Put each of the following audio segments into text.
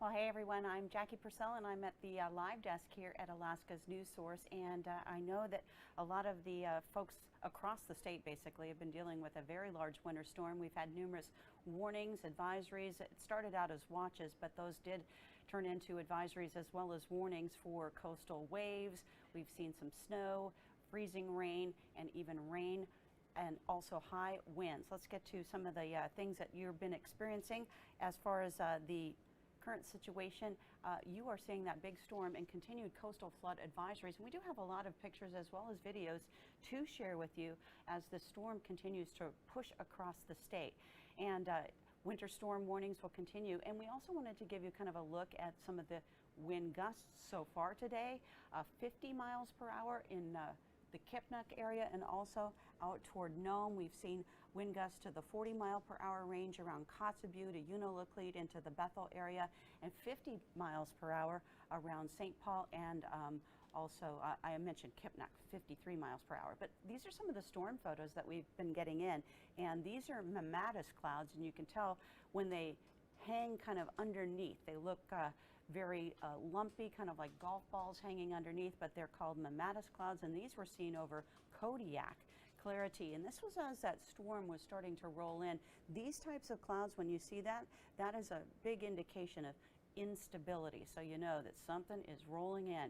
Well, hey everyone, I'm Jackie Purcell and I'm at the live desk here at Alaska's News Source, and I know that a lot of the folks across the state basically have been dealing with a very large winter storm. We've had numerous warnings, advisories. It started out as watches, but those did turn into advisories as well as warnings for coastal waves. We've seen some snow, freezing rain, and even rain, and also high winds. Let's get to some of the things that you've been experiencing as far as the current situation. You are seeing that big storm and continued coastal flood advisories. And we do have a lot of pictures as well as videos to share with you as the storm continues to push across the state. And winter storm warnings will continue. And we also wanted to give you kind of a look at some of the wind gusts so far today. 50 miles per hour in the Kipnuk area, and also out toward Nome. We've seen wind gusts to the 40-mile-per-hour range around Kotzebue to Unalakleet into the Bethel area, and 50 miles per hour around St. Paul, and also I mentioned Kipnuk, 53 miles per hour. But these are some of the storm photos that we've been getting in, and these are mammatus clouds, and you can tell when they hang kind of underneath. They look very lumpy, kind of like golf balls hanging underneath, but they're called mammatus clouds, and these were seen over Kodiak, Clarity, and this was as that storm was starting to roll in. These types of clouds, when you see that, that is a big indication of instability, so you know that something is rolling in.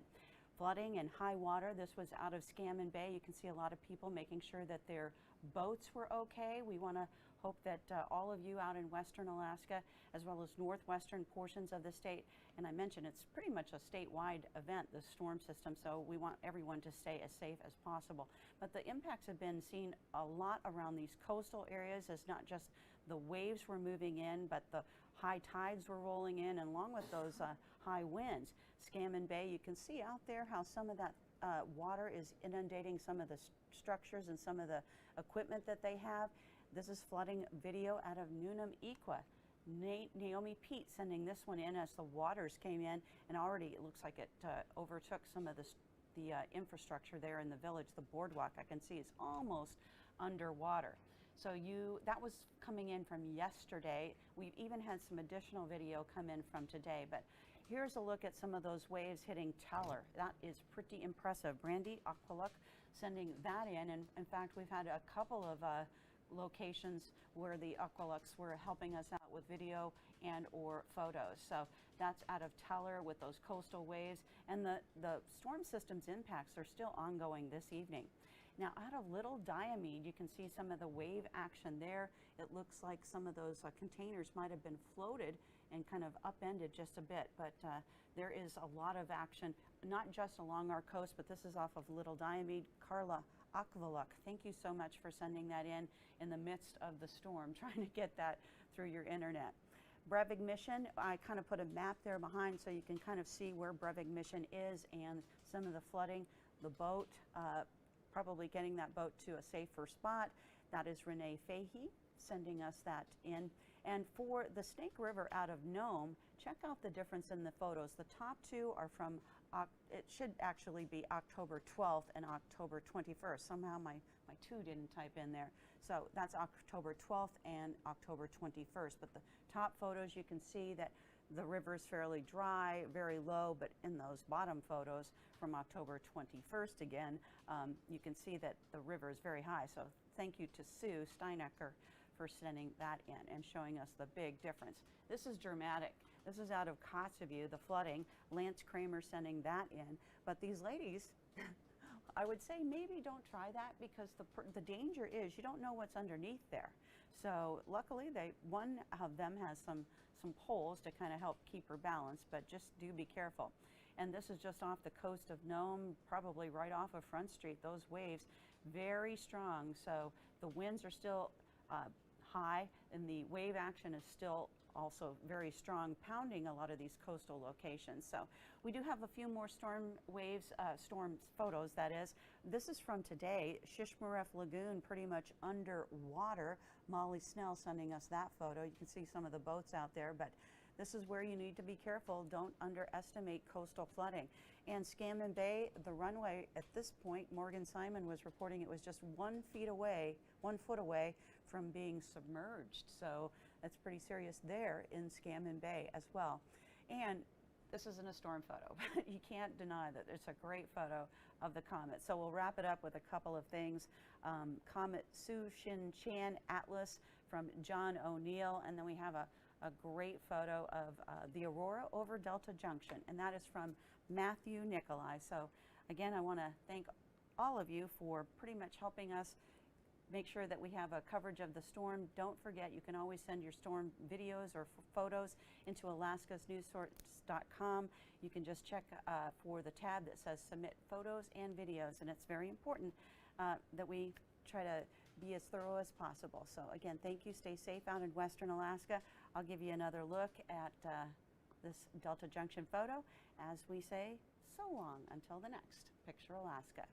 Flooding and high water. This was out of Scammon Bay. You can see a lot of people making sure that their boats were okay. We want to hope that all of you out in western Alaska, as well as northwestern portions of the state, and I mentioned it's pretty much a statewide event, the storm system, so we want everyone to stay as safe as possible. But the impacts have been seen a lot around these coastal areas, as not just the waves were moving in, but the high tides were rolling in, and along with those high winds. Scammon Bay, you can see out there how some of that water is inundating some of the structures and some of the equipment that they have. This is flooding video out of Nunam Equa. Naomi Pete sending this one in as the waters came in, and already it looks like it overtook some of the infrastructure there in the village. The boardwalk I can see is almost underwater. So that was coming in from yesterday. We've even had some additional video come in from today, but here's a look at some of those waves hitting Teller. That is pretty impressive. Brandy Aqualuk sending that in, and in fact we've had a couple of locations where the Aqualucks were helping us out with video and or photos. So that's out of Teller with those coastal waves, and the storm system's impacts are still ongoing this evening. Now out of Little Diomede, you can see some of the wave action there. It looks like some of those containers might have been floated and kind of upended just a bit, but there is a lot of action, not just along our coast, but this is off of Little Diomede. Carla Akvaluk, thank you so much for sending that in the midst of the storm, trying to get that through your internet. Brevig Mission, I kind of put a map there behind so you can kind of see where Brevig Mission is and some of the flooding. The boat, probably getting that boat to a safer spot. That is Renee Fahey sending us that in. And for the Snake River out of Nome, check out the difference in the photos. The top two are from, it should actually be October 12th and October 21st. Somehow my two didn't type in there. So that's October 12th and October 21st. But the top photos, you can see that the river is fairly dry, very low, but in those bottom photos from October 21st again, you can see that the river is very high. So thank you to Sue Steinecker for sending that in and showing us the big difference. This is dramatic. This is out of Kotzebue, the flooding. Lance Kramer sending that in. But these ladies, I would say maybe don't try that, because the danger is you don't know what's underneath there. So luckily one of them has some poles to kind of help keep her balanced, but just do be careful. And this is just off the coast of Nome, probably right off of Front Street. Those waves very strong, so the winds are still high, and the wave action is still also very strong, pounding a lot of these coastal locations. So we do have a few more storm waves, storm photos, that is. This is from today. Shishmaref Lagoon pretty much underwater. Molly Snell sending us that photo. You can see some of the boats out there, but this is where you need to be careful. Don't underestimate coastal flooding. And Scammon Bay, the runway at this point, Morgan Simon was reporting it was just 1 foot away from being submerged. So that's pretty serious there in Scammon Bay as well. And this isn't a storm photo. You can't deny that it's a great photo of the comet. So we'll wrap it up with a couple of things. Comet Tsu-Shin-Chan Atlas from John O'Neill, and then we have a great photo of the aurora over Delta Junction, and that is from Matthew Nicolai. So again, I want to thank all of you for pretty much helping us make sure that we have a coverage of the storm. Don't forget, you can always send your storm videos or photos into alaskasnewssource.com. You can just check for the tab that says submit photos and videos, and it's very important that we try to be as thorough as possible. So again, thank you. Stay safe out in western Alaska. I'll give you another look at this Delta Junction photo as we say so long until the next Picture Alaska.